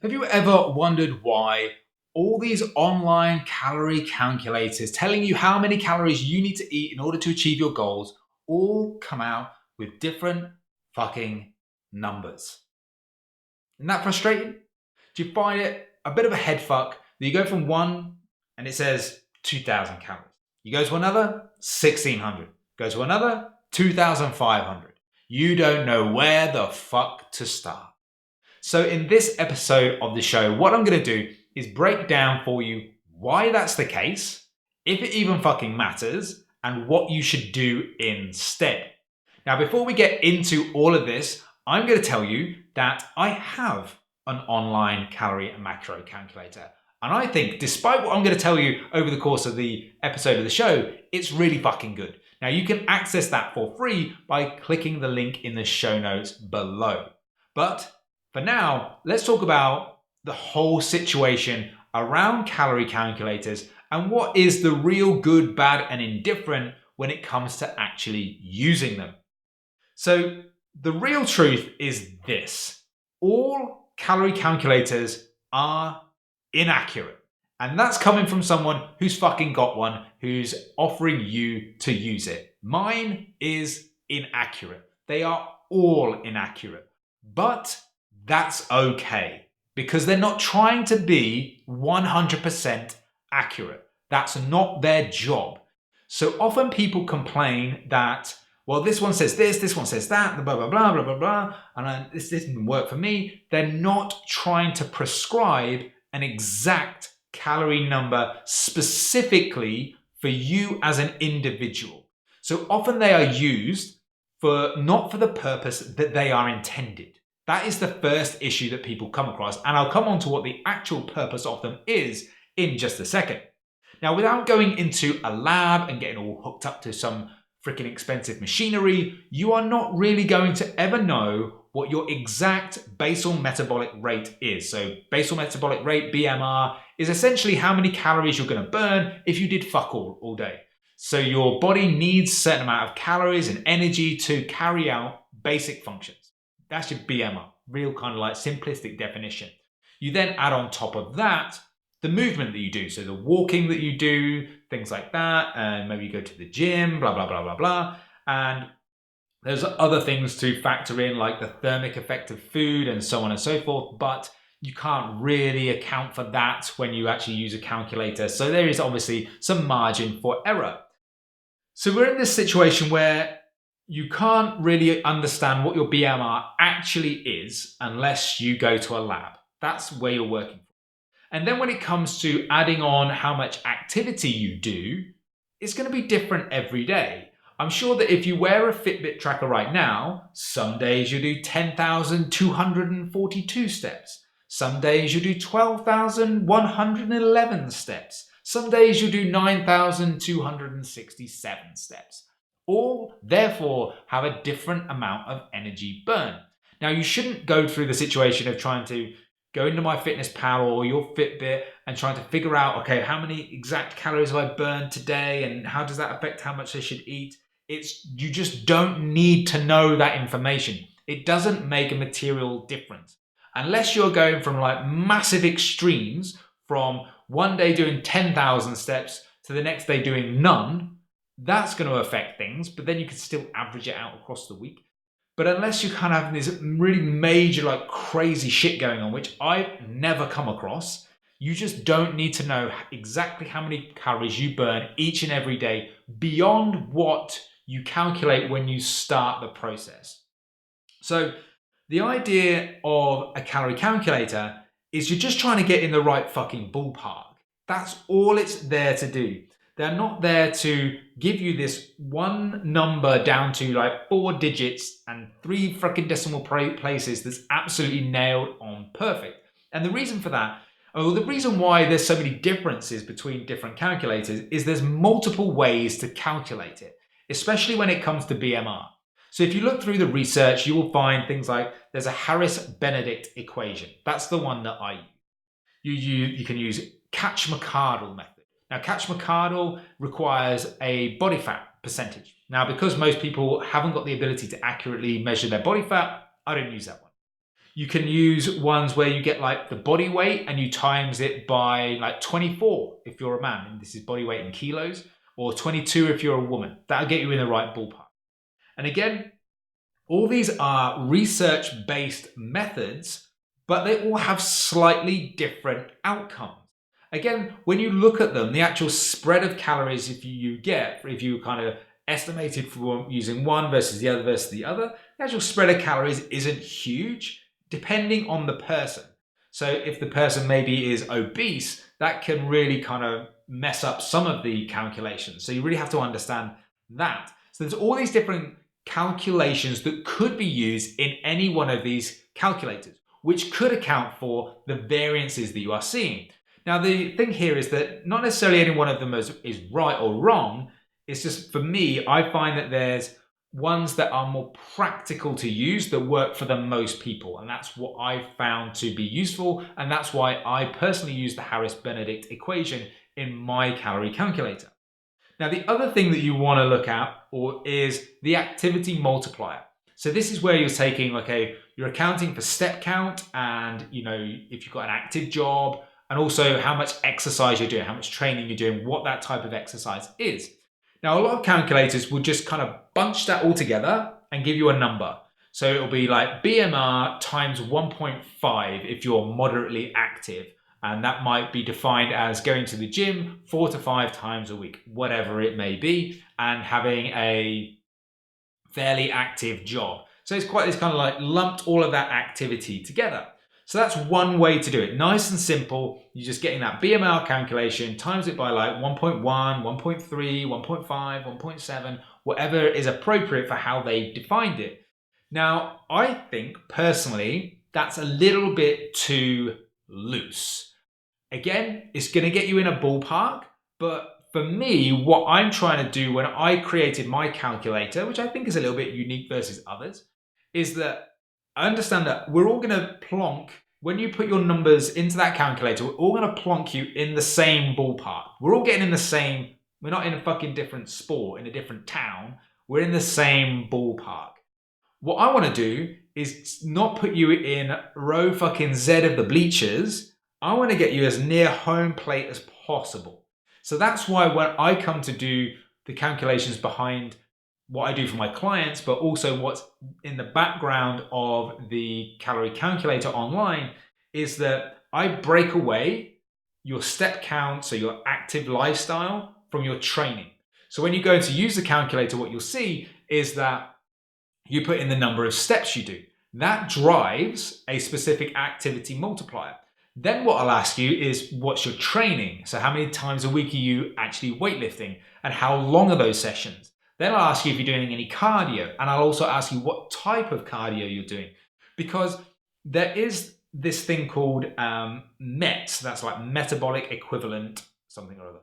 Have you ever wondered why all these online calorie calculators telling you how many calories you need to eat in order to achieve your goals all come out with different fucking numbers? Isn't that frustrating? Do you find it a bit of a head fuck that you go from one and it says 2,000 calories? You go to another, 1,600. Go to another, 2,500. You don't know where the fuck to start. So in this episode of the show, what I'm going to do is break down for you why that's the case, if it even fucking matters, and what you should do instead. Now, before we get into all of this, I'm going to tell you that I have an online calorie and macro calculator. And I think, despite what I'm going to tell you over the course of the episode of the show, it's really fucking good. Now, you can access that for free by clicking the link in the show notes below. But for now, let's talk about the whole situation around calorie calculators and what is the real good, bad, and indifferent when it comes to actually using them. So the real truth is this: all calorie calculators are inaccurate. And that's coming from someone who's fucking got one, who's offering you to use it. Mine is inaccurate. They are all inaccurate. But that's okay, because they're not trying to be 100% accurate. That's not their job. So often people complain that, well, this one says this one says that, blah, blah, blah, blah, blah, blah, and this didn't work for me. They're not trying to prescribe an exact calorie number specifically for you as an individual. So often they are used not for the purpose that they are intended. That is the first issue that people come across, and I'll come on to what the actual purpose of them is in just a second. Now, without going into a lab and getting all hooked up to some freaking expensive machinery, you are not really going to ever know what your exact basal metabolic rate is. So basal metabolic rate, BMR, is essentially how many calories you're going to burn if you did fuck all day. So your body needs a certain amount of calories and energy to carry out basic functions. That's your BMR, real kind of like simplistic definition. You then add on top of that the movement that you do. So the walking that you do, things like that, and maybe you go to the gym, blah, blah, blah, blah, blah. And there's other things to factor in, like the thermic effect of food and so on and so forth, but you can't really account for that when you actually use a calculator. So there is obviously some margin for error. So we're in this situation where you can't really understand what your BMR actually is unless you go to a lab. That's where you're working for. And then when it comes to adding on how much activity you do, it's going to be different every day. I'm sure that if you wear a Fitbit tracker right now, some days you do 10,242 steps. Some days you do 12,111 steps. Some days you do 9,267 steps. All, therefore, have a different amount of energy burn. Now, you shouldn't go through the situation of trying to go into MyFitnessPal or your Fitbit and trying to figure out, okay, how many exact calories have I burned today and how does that affect how much I should eat? You just don't need to know that information. It doesn't make a material difference. Unless you're going from like massive extremes, from one day doing 10,000 steps to the next day doing none, that's going to affect things, but then you can still average it out across the week. But unless you kind of have this really major, like crazy shit going on, which I've never come across, you just don't need to know exactly how many calories you burn each and every day beyond what you calculate when you start the process. So the idea of a calorie calculator is you're just trying to get in the right fucking ballpark. That's all it's there to do. They're not there to give you this one number down to like 4 digits and 3 freaking decimal places that's absolutely nailed on perfect. And the reason for that, the reason why there's so many differences between different calculators is there's multiple ways to calculate it, especially when it comes to BMR. So if you look through the research, you will find things like there's a Harris-Benedict equation. That's the one that I use. You can use Catch-McArdle method. Now, Catch-McArdle requires a body fat percentage. Now, because most people haven't got the ability to accurately measure their body fat, I don't use that one. You can use ones where you get like the body weight and you times it by like 24 if you're a man, and this is body weight in kilos, or 22 if you're a woman. That'll get you in the right ballpark. And again, all these are research-based methods, but they all have slightly different outcomes. Again, when you look at them, the actual spread of calories if you kind of estimated for using one versus the other, the actual spread of calories isn't huge depending on the person. So if the person maybe is obese, that can really kind of mess up some of the calculations. So you really have to understand that. So there's all these different calculations that could be used in any one of these calculators, which could account for the variances that you are seeing. Now, the thing here is that not necessarily any one of them is right or wrong. It's just, for me, I find that there's ones that are more practical to use that work for the most people. And that's what I found to be useful. And that's why I personally use the Harris-Benedict equation in my calorie calculator. Now, the other thing that you want to look at is the activity multiplier. So this is where you're taking, okay, you're accounting for step count and, if you've got an active job, and also how much exercise you're doing, how much training you're doing, what that type of exercise is. Now, a lot of calculators will just kind of bunch that all together and give you a number. So it'll be like BMR times 1.5 if you're moderately active. And that might be defined as going to the gym 4 to 5 times a week, whatever it may be, and having a fairly active job. So it's kind of like lumped all of that activity together. So that's one way to do it. Nice and simple. You're just getting that BMR calculation, times it by like 1.1, 1.3, 1.5, 1.7, whatever is appropriate for how they defined it. Now, I think personally, that's a little bit too loose. Again, it's going to get you in a ballpark, but for me, what I'm trying to do when I created my calculator, which I think is a little bit unique versus others, is that I understand that we're all going to plonk, when you put your numbers into that calculator, we're all going to plonk you in the same ballpark. We're all getting in the same, we're not in a fucking different sport, in a different town. We're in the same ballpark. What I want to do is not put you in row fucking Z of the bleachers. I want to get you as near home plate as possible. So that's why when I come to do the calculations behind what I do for my clients, but also what's in the background of the calorie calculator online, is that I break away your step count, so your active lifestyle, from your training. So when you go to use the calculator, what you'll see is that you put in the number of steps you do. That drives a specific activity multiplier. Then what I'll ask you is, what's your training? So how many times a week are you actually weightlifting, and how long are those sessions? Then I'll ask you if you're doing any cardio, and I'll also ask you what type of cardio you're doing, because there is this thing called MET, that's like metabolic equivalent something or other.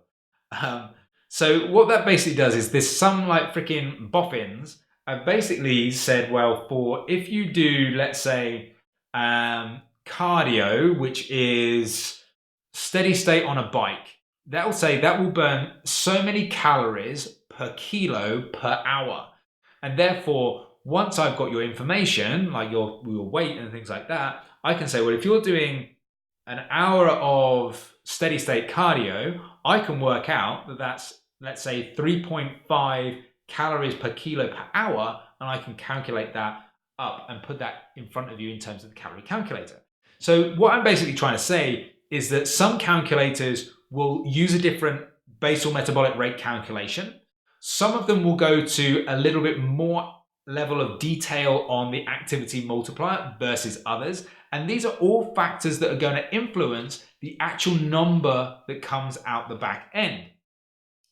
So what that basically does is there's some like freaking boffins have basically said, well, if you do, let's say, cardio, which is steady state on a bike, that will say that will burn so many calories per kilo per hour. And therefore, once I've got your information, like your weight and things like that, I can say, well, if you're doing an hour of steady state cardio, I can work out that that's, let's say, 3.5 calories per kilo per hour, and I can calculate that up and put that in front of you in terms of the calorie calculator. So what I'm basically trying to say is that some calculators will use a different basal metabolic rate calculation. Some of them will go to a little bit more level of detail on the activity multiplier versus others. And these are all factors that are going to influence the actual number that comes out the back end.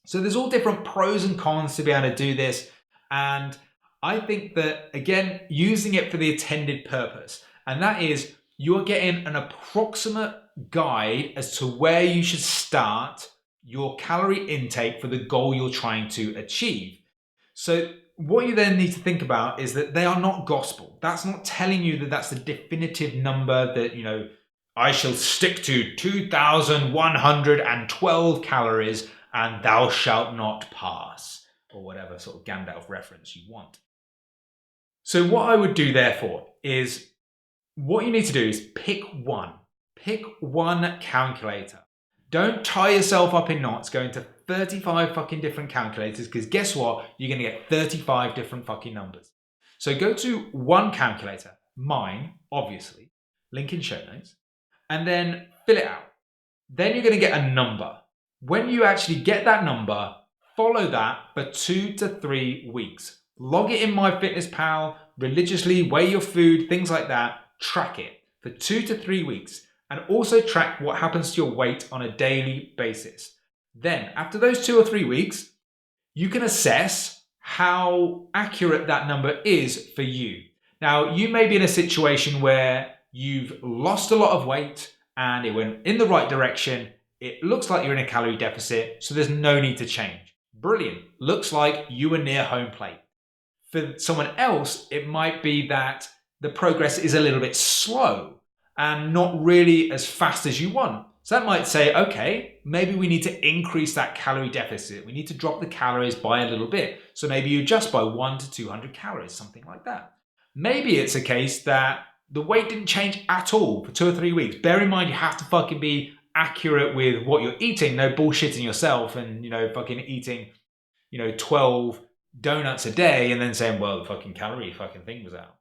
So there's all different pros and cons to be able to do this. And I think that, again, using it for the intended purpose, and that is you're getting an approximate guide as to where you should start your calorie intake for the goal you're trying to achieve. So what you then need to think about is that they are not gospel. That's not telling you that that's the definitive number that, I shall stick to 2,112 calories and thou shalt not pass, or whatever sort of Gandalf reference you want. So what I would do therefore is, what you need to do is pick one. Pick one calculator. Don't tie yourself up in knots going to 35 fucking different calculators, because guess what? You're going to get 35 different fucking numbers. So go to one calculator, mine, obviously, link in show notes, and then fill it out. Then you're going to get a number. When you actually get that number, follow that for 2 to 3 weeks. Log it in MyFitnessPal, religiously weigh your food, things like that. Track it for 2 to 3 weeks, and also track what happens to your weight on a daily basis. Then, after those 2 or 3 weeks, you can assess how accurate that number is for you. Now, you may be in a situation where you've lost a lot of weight and it went in the right direction. It looks like you're in a calorie deficit, so there's no need to change. Brilliant. Looks like you were near home plate. For someone else, it might be that the progress is a little bit slow and not really as fast as you want. So that might say, okay, maybe we need to increase that calorie deficit. We need to drop the calories by a little bit. So maybe you adjust by 100 to 200 calories, something like that. Maybe it's a case that the weight didn't change at all for 2 or 3 weeks. Bear in mind, you have to fucking be accurate with what you're eating. No bullshitting yourself and, fucking eating, 12 donuts a day and then saying, well, the fucking calorie fucking thing was out.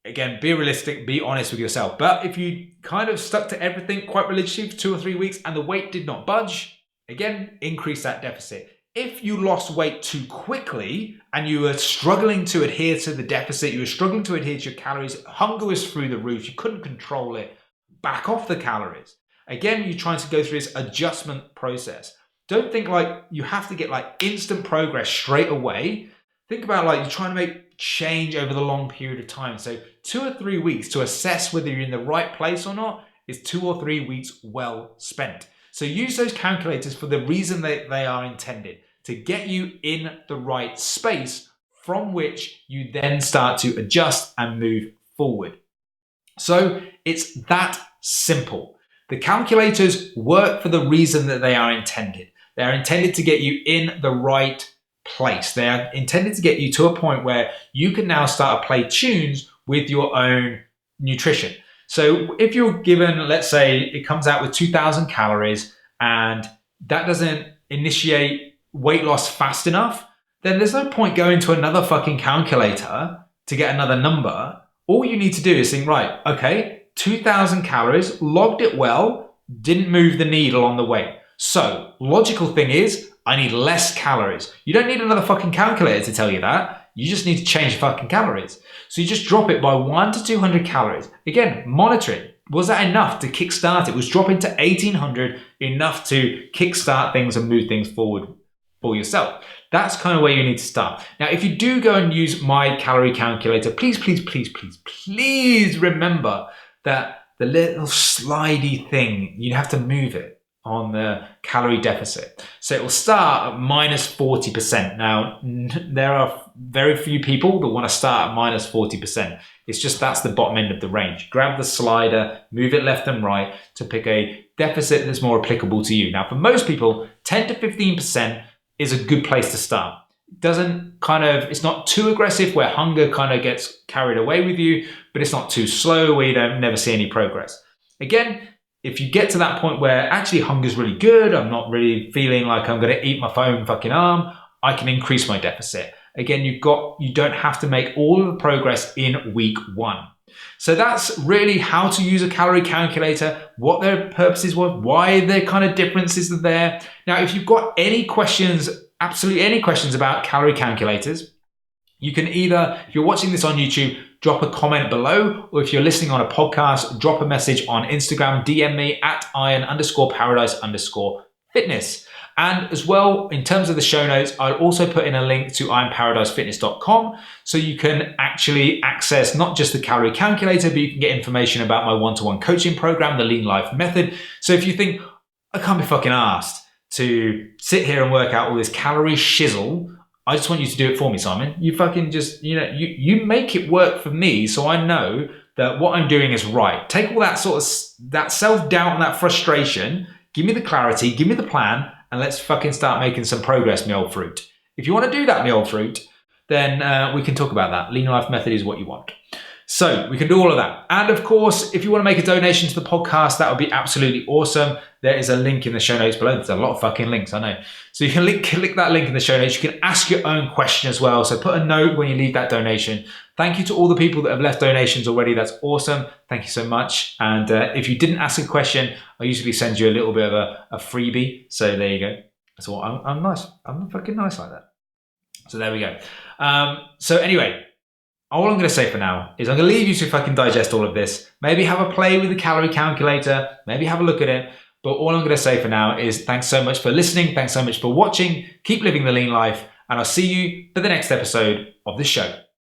Again, be realistic, be honest with yourself. But if you kind of stuck to everything quite religiously for 2 or 3 weeks and the weight did not budge, again, increase that deficit. If you lost weight too quickly and you were struggling to adhere to the deficit, you were struggling to adhere to your calories, hunger was through the roof, you couldn't control it, back off the calories. Again, you're trying to go through this adjustment process. Don't think like you have to get like instant progress straight away. Think about like you're trying to make change over the long period of time. So 2 or 3 weeks to assess whether you're in the right place or not is 2 or 3 weeks well spent. So use those calculators for the reason that they are intended, to get you in the right space from which you then start to adjust and move forward. So it's that simple. The calculators work for the reason that they are intended. They are intended to get you in the right place. They are intended to get you to a point where you can now start to play tunes with your own nutrition. So if you're given, let's say it comes out with 2,000 calories and that doesn't initiate weight loss fast enough, then there's no point going to another fucking calculator to get another number. All you need to do is think, right, okay, 2,000 calories, logged it well, didn't move the needle on the way. So logical thing is, I need less calories. You don't need another fucking calculator to tell you that. You just need to change fucking calories. So you just drop it by 100 to 200 calories. Again, monitor it. Was that enough to kickstart it? Was dropping to 1,800 enough to kickstart things and move things forward for yourself? That's kind of where you need to start. Now, if you do go and use my calorie calculator, please remember that the little slidey thing, you have to move it on the calorie deficit. So it will start at minus 40%. Now, there are very few people that want to start at minus 40%. It's just that's the bottom end of the range. Grab the slider, move it left and right to pick a deficit that's more applicable to you. Now, for most people, 10 to 15% is a good place to start. It's not too aggressive where hunger kind of gets carried away with you, but it's not too slow where you don't never see any progress. Again, if you get to that point where actually hunger's really good, I'm not really feeling like I'm going to eat my own fucking arm, I can increase my deficit. Again, you don't have to make all of the progress in week 1. So that's really how to use a calorie calculator, what their purposes were, why the kind of differences are there. Now, if you've got any questions, absolutely any questions about calorie calculators, you can either, if you're watching this on YouTube, drop a comment below, or if you're listening on a podcast, drop a message on Instagram, DM me at iron_paradise_fitness. And as well, in terms of the show notes, I'll also put in a link to ironparadisefitness.com so you can actually access not just the calorie calculator, but you can get information about my one-to-one coaching program, the Lean Life Method. So if you think, I can't be fucking asked to sit here and work out all this calorie shizzle, I just want you to do it for me, Simon. You fucking just, you make it work for me so I know that what I'm doing is right. Take all that sort of, that self-doubt and that frustration, give me the clarity, give me the plan, and let's fucking start making some progress, me old fruit. If you want to do that, me old fruit, then we can talk about that. Lean Life Method is what you want. So we can do all of that. And of course, if you want to make a donation to the podcast, that would be absolutely awesome. There is a link in the show notes below. There's a lot of fucking links, I know. So you can click that link in the show notes. You can ask your own question as well. So put a note when you leave that donation. Thank you to all the people that have left donations already. That's awesome. Thank you so much. And if you didn't ask a question, I usually send you a little bit of a freebie. So there you go. So I'm nice. I'm fucking nice like that. So there we go. So anyway, all I'm going to say for now is I'm going to leave you to fucking digest all of this. Maybe have a play with the calorie calculator. Maybe have a look at it. But all I'm going to say for now is thanks so much for listening. Thanks so much for watching. Keep living the lean life. And I'll see you for the next episode of this show.